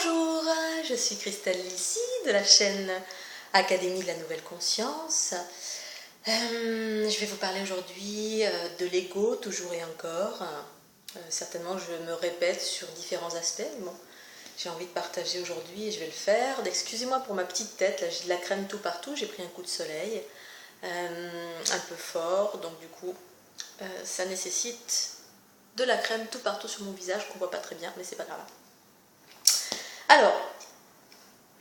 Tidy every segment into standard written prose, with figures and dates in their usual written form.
Bonjour, je suis Christelle Lissy de la chaîne Académie de la Nouvelle Conscience. Je vais vous parler aujourd'hui de l'ego, toujours et encore. Certainement je me répète sur différents aspects, mais bon, j'ai envie de partager aujourd'hui et je vais le faire. Excusez-moi pour ma petite tête, là j'ai de la crème tout partout, j'ai pris un coup de soleil un peu fort, donc du coup ça nécessite de la crème tout partout sur mon visage qu'on voit pas très bien, mais c'est pas grave. Alors,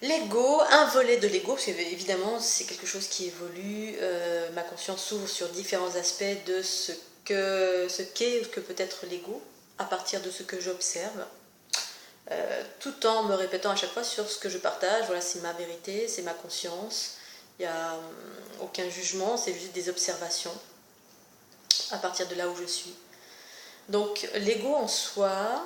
l'ego, un volet de l'ego, parce que évidemment c'est quelque chose qui évolue, ma conscience s'ouvre sur différents aspects de ce qu'est ou ce que peut être l'ego, à partir de ce que j'observe, tout en me répétant à chaque fois sur ce que je partage, voilà, c'est ma vérité, c'est ma conscience, il n'y a aucun jugement, c'est juste des observations, à partir de là où je suis. Donc l'ego en soi,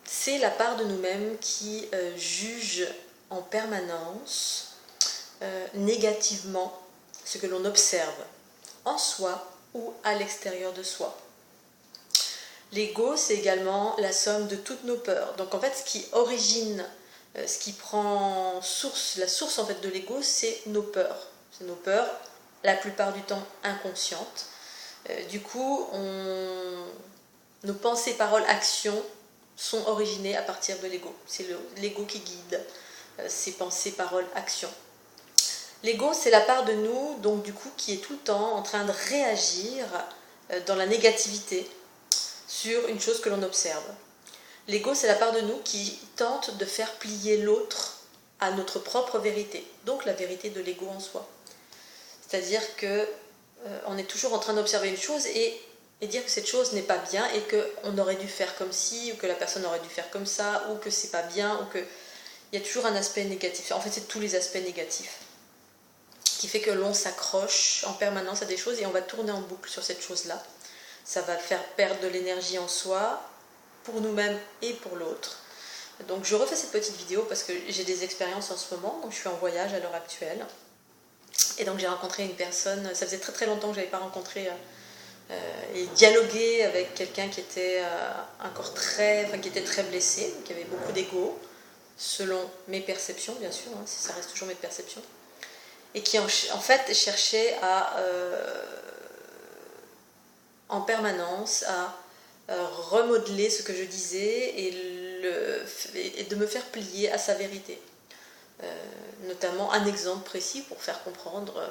c'est la part de nous-mêmes qui juge en permanence négativement ce que l'on observe en soi ou à l'extérieur de soi. L'ego, c'est également la somme de toutes nos peurs. Donc en fait, ce qui origine, ce qui prend source, la source en fait de l'ego, c'est nos peurs. C'est nos peurs, la plupart du temps inconscientes. Du coup, nos pensées, paroles, actions sont originées à partir de l'ego. C'est l'ego qui guide ces pensées, paroles, actions. L'ego, c'est la part de nous, donc du coup, qui est tout le temps en train de réagir dans la négativité sur une chose que l'on observe. L'ego, c'est la part de nous qui tente de faire plier l'autre à notre propre vérité, donc la vérité de l'ego en soi. C'est-à-dire que on est toujours en train d'observer une chose et dire que cette chose n'est pas bien et qu'on aurait dû faire comme ci, ou que la personne aurait dû faire comme ça, ou que c'est pas bien, ou que... Il y a toujours un aspect négatif. En fait, c'est tous les aspects négatifs qui fait que l'on s'accroche en permanence à des choses et on va tourner en boucle sur cette chose-là. Ça va faire perdre de l'énergie en soi, pour nous-mêmes et pour l'autre. Donc je refais cette petite vidéo parce que j'ai des expériences en ce moment, donc je suis en voyage à l'heure actuelle. Et donc j'ai rencontré une personne, ça faisait très très longtemps que je n'avais pas rencontré et dialogué avec quelqu'un qui était qui était très blessé, qui avait beaucoup d'ego, selon mes perceptions bien sûr, hein, ça reste toujours mes perceptions, et qui en fait cherchait à en permanence à remodeler ce que je disais et de me faire plier à sa vérité. Notamment un exemple précis pour faire comprendre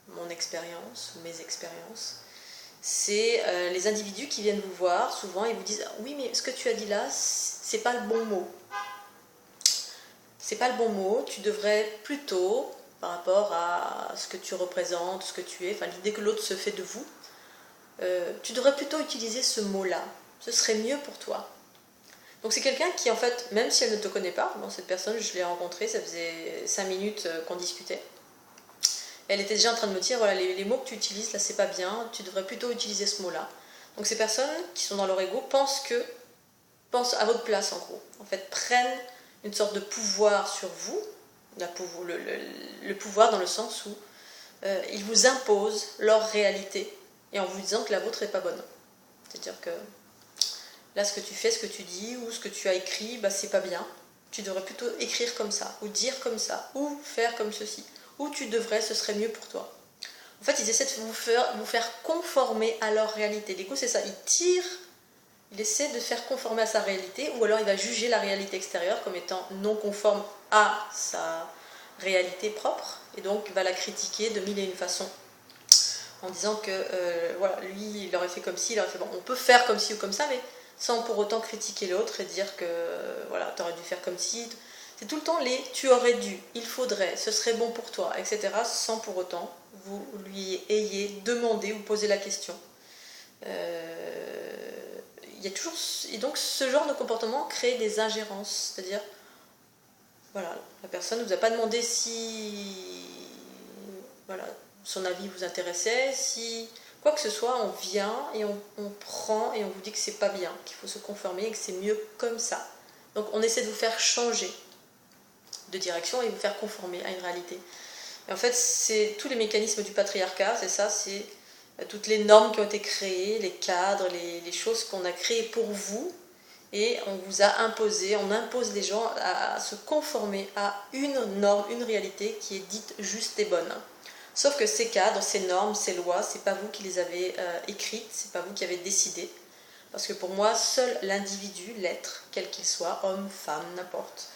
mon expérience, mes expériences. C'est les individus qui viennent vous voir, souvent ils vous disent « Oui, mais ce que tu as dit là, c'est pas le bon mot. C'est pas le bon mot, tu devrais plutôt, par rapport à ce que tu représentes, ce que tu es, enfin l'idée que l'autre se fait de vous, tu devrais plutôt utiliser ce mot-là, ce serait mieux pour toi. » Donc c'est quelqu'un qui en fait, même si elle ne te connaît pas, bon, cette personne je l'ai rencontrée, ça faisait 5 minutes qu'on discutait, elle était déjà en train de me dire, voilà, les mots que tu utilises là c'est pas bien, tu devrais plutôt utiliser ce mot-là. Donc ces personnes qui sont dans leur ego pensent à votre place en gros, en fait prennent une sorte de pouvoir sur vous, le pouvoir dans le sens où ils vous imposent leur réalité, et en vous disant que la vôtre n'est pas bonne. C'est-à-dire que là, ce que tu fais, ce que tu dis, ou ce que tu as écrit, bah, c'est pas bien. Tu devrais plutôt écrire comme ça, ou dire comme ça, ou faire comme ceci. Ou tu devrais, ce serait mieux pour toi. En fait, ils essaient de vous faire conformer à leur réalité. L'ego, c'est ça, il essaie de faire conformer à sa réalité, ou alors il va juger la réalité extérieure comme étant non conforme à sa réalité propre, et donc va la critiquer de mille et une façons, en disant que voilà, lui, il aurait fait comme ci, il aurait fait bon, on peut faire comme ci ou comme ça, mais sans pour autant critiquer l'autre et dire que voilà, tu aurais dû faire comme ci. C'est tout le temps les tu aurais dû, il faudrait, ce serait bon pour toi, etc. sans pour autant vous lui ayez demandé ou posé la question. Il y a toujours, et donc ce genre de comportement crée des ingérences, c'est-à-dire voilà, la personne ne vous a pas demandé si voilà, son avis vous intéressait, si quoi que ce soit, on vient et on prend et on vous dit que c'est pas bien, qu'il faut se conformer et que c'est mieux comme ça. Donc on essaie de vous faire changer de direction et vous faire conformer à une réalité. Et en fait, c'est tous les mécanismes du patriarcat, c'est ça, c'est toutes les normes qui ont été créées, les cadres, les choses qu'on a créées pour vous et on vous a imposé, on impose les gens à se conformer à une norme, une réalité qui est dite juste et bonne. Sauf que ces cadres, ces normes, ces lois, c'est pas vous qui les avez écrites, c'est pas vous qui avez décidé. Parce que pour moi, seul l'individu, l'être, quel qu'il soit, homme, femme, n'importe,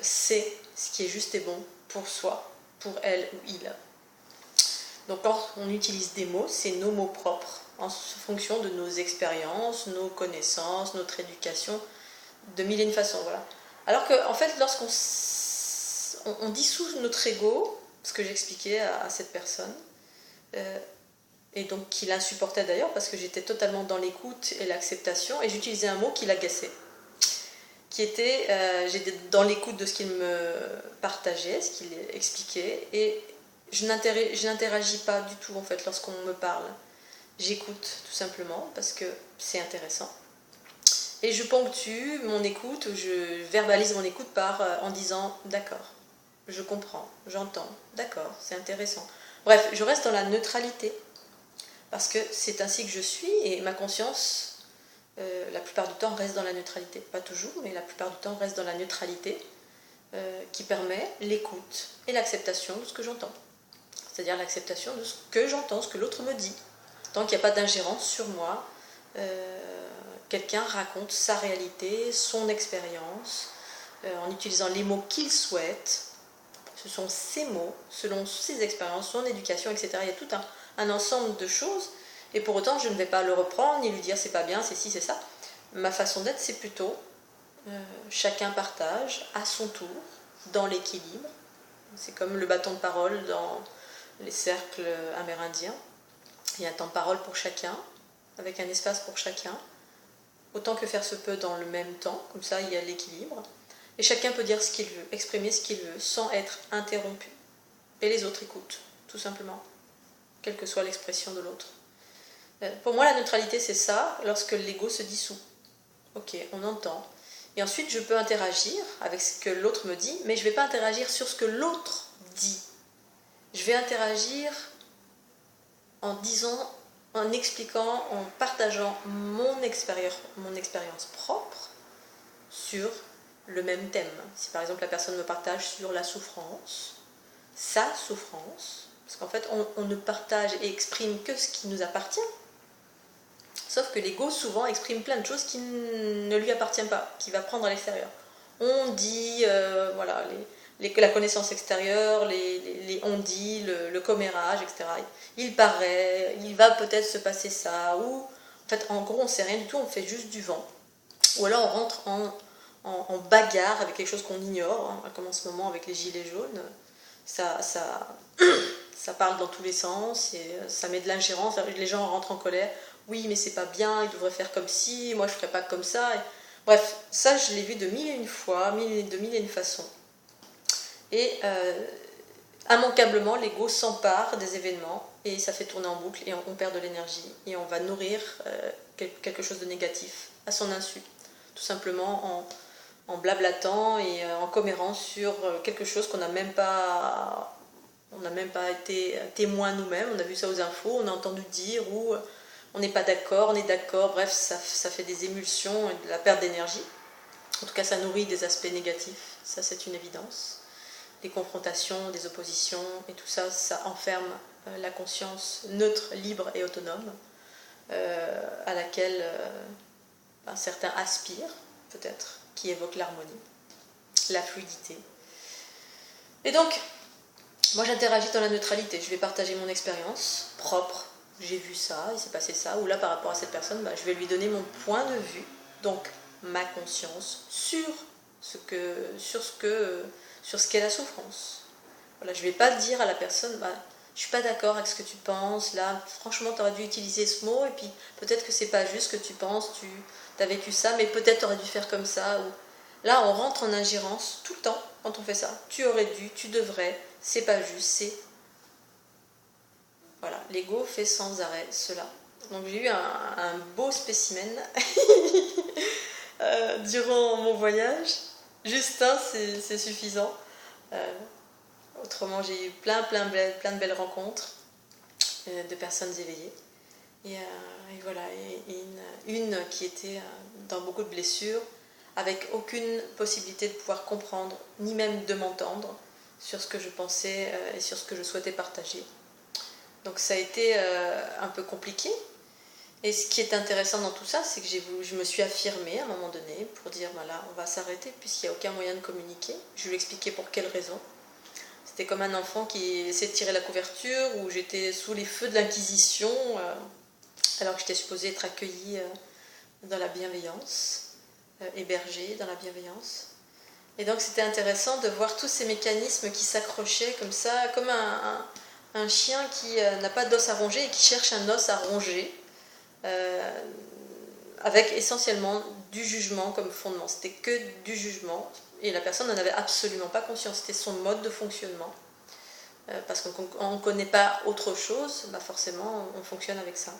sait ce qui est juste et bon pour soi, pour elle ou il. Donc quand on utilise des mots, c'est nos mots propres, en fonction de nos expériences, nos connaissances, notre éducation, de mille et une façons. Voilà. Alors qu'en fait, lorsqu'on on dissout notre ego, ce que j'expliquais à cette personne, et donc qui l'insupportait d'ailleurs, parce que j'étais totalement dans l'écoute et l'acceptation, et j'utilisais un mot qui l'agaçait, qui était, j'étais dans l'écoute de ce qu'il me partageait, ce qu'il expliquait, et je n'interagis pas du tout en fait lorsqu'on me parle. J'écoute tout simplement parce que c'est intéressant. Et je ponctue mon écoute, ou je verbalise mon écoute en disant d'accord, je comprends, j'entends, d'accord, c'est intéressant. Bref, je reste dans la neutralité parce que c'est ainsi que je suis et ma conscience, la plupart du temps, reste dans la neutralité. Pas toujours, mais la plupart du temps, reste dans la neutralité qui permet l'écoute et l'acceptation de ce que j'entends. C'est-à-dire l'acceptation de ce que j'entends, ce que l'autre me dit. Tant qu'il n'y a pas d'ingérence sur moi, quelqu'un raconte sa réalité, son expérience, en utilisant les mots qu'il souhaite. Ce sont ses mots, selon ses expériences, son éducation, etc. Il y a tout un ensemble de choses, et pour autant je ne vais pas le reprendre, ni lui dire c'est pas bien, c'est ci, c'est ça. Ma façon d'être, c'est plutôt chacun partage à son tour, dans l'équilibre. C'est comme le bâton de parole dans les cercles amérindiens. Il y a un temps de parole pour chacun, avec un espace pour chacun, autant que faire se peut dans le même temps, comme ça il y a l'équilibre. Et chacun peut dire ce qu'il veut, exprimer ce qu'il veut, sans être interrompu. Et les autres écoutent, tout simplement, quelle que soit l'expression de l'autre. Pour moi, la neutralité, c'est ça, lorsque l'ego se dissout. Ok, on entend. Et ensuite, je peux interagir avec ce que l'autre me dit, mais je ne vais pas interagir sur ce que l'autre dit. Je vais interagir en disant, en expliquant, en partageant mon expérience propre sur le même thème. Si par exemple la personne me partage sur la souffrance, sa souffrance, parce qu'en fait on ne partage et exprime que ce qui nous appartient, sauf que l'ego souvent exprime plein de choses qui ne lui appartiennent pas, qu'il va prendre à l'extérieur. On dit, voilà, la connaissance extérieure, on dit, le commérage, etc. Il paraît, il va peut-être se passer ça, ou en fait en gros on ne sait rien du tout, on fait juste du vent. Ou alors on rentre en bagarre avec quelque chose qu'on ignore, hein, comme en ce moment avec les gilets jaunes. Ça parle dans tous les sens, et ça met de l'ingérence, les gens rentrent en colère. Oui, mais c'est pas bien, ils devraient faire comme ci, moi je ferais pas comme ça. Bref, ça je l'ai vu de mille et une fois, de mille et une façons. Et immanquablement, l'ego s'empare des événements et ça fait tourner en boucle et on perd de l'énergie et on va nourrir quelque chose de négatif à son insu. Tout simplement en blablatant et en commérant sur quelque chose qu'on n'a même pas été témoin nous-mêmes. On a vu ça aux infos, on a entendu dire, ou on n'est pas d'accord, on est d'accord. Bref, ça fait des émulsions et de la perte d'énergie. En tout cas, ça nourrit des aspects négatifs, ça c'est une évidence. Des confrontations, des oppositions, et tout ça, ça enferme la conscience neutre, libre et autonome, à laquelle certains aspirent, peut-être, qui évoque l'harmonie, la fluidité. Et donc, moi j'interagis dans la neutralité, je vais partager mon expérience propre, j'ai vu ça, il s'est passé ça, ou là par rapport à cette personne, je vais lui donner mon point de vue, donc ma conscience, sur ce qu'est la souffrance. Voilà, je ne vais pas dire à la personne, je suis pas d'accord avec ce que tu penses, là, franchement, tu aurais dû utiliser ce mot, et puis peut-être que c'est pas juste ce que tu penses, tu as vécu ça, mais peut-être tu aurais dû faire comme ça. Ou... Là, on rentre en ingérence tout le temps quand on fait ça. Tu aurais dû, tu devrais, c'est pas juste, c'est... Voilà, l'ego fait sans arrêt cela. Donc j'ai eu un beau spécimen durant mon voyage. Juste un, c'est suffisant. Autrement, j'ai eu plein de belles rencontres de personnes éveillées. Et voilà, et une qui était dans beaucoup de blessures, avec aucune possibilité de pouvoir comprendre, ni même de m'entendre sur ce que je pensais et sur ce que je souhaitais partager. Donc ça a été un peu compliqué. Et ce qui est intéressant dans tout ça, c'est que je me suis affirmée à un moment donné pour dire, voilà, on va s'arrêter puisqu'il n'y a aucun moyen de communiquer. Je lui expliquais pour quelle raison. C'était comme un enfant qui essaie de tirer la couverture, où j'étais sous les feux de l'Inquisition, alors que j'étais supposée être accueillie dans la bienveillance, hébergée dans la bienveillance. Et donc c'était intéressant de voir tous ces mécanismes qui s'accrochaient comme ça, comme un chien qui n'a pas d'os à ronger et qui cherche un os à ronger, avec essentiellement du jugement comme fondement. C'était que du jugement, et la personne n'en avait absolument pas conscience, c'était son mode de fonctionnement. Parce qu'on ne connaît pas autre chose, bah forcément on fonctionne avec ça.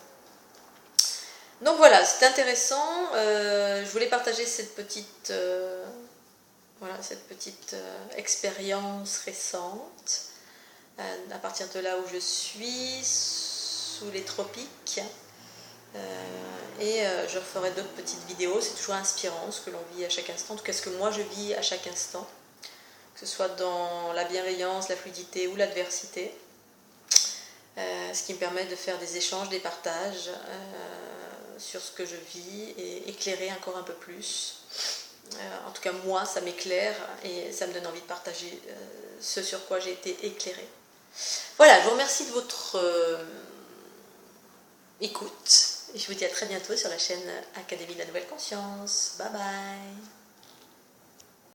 Donc voilà, c'est intéressant. Je voulais partager cette petite, expérience récente, à partir de là où je suis, sous les tropiques. Et je referai d'autres petites vidéos. C'est toujours inspirant ce que l'on vit à chaque instant, en tout cas ce que moi je vis à chaque instant, que ce soit dans la bienveillance, la fluidité ou l'adversité. Ce qui me permet de faire des échanges, des partages sur ce que je vis et éclairer encore un peu plus. En tout cas, moi, ça m'éclaire et ça me donne envie de partager ce sur quoi j'ai été éclairée. Voilà, je vous remercie de votre écoute et je vous dis à très bientôt sur la chaîne Académie de la Nouvelle Conscience. Bye bye!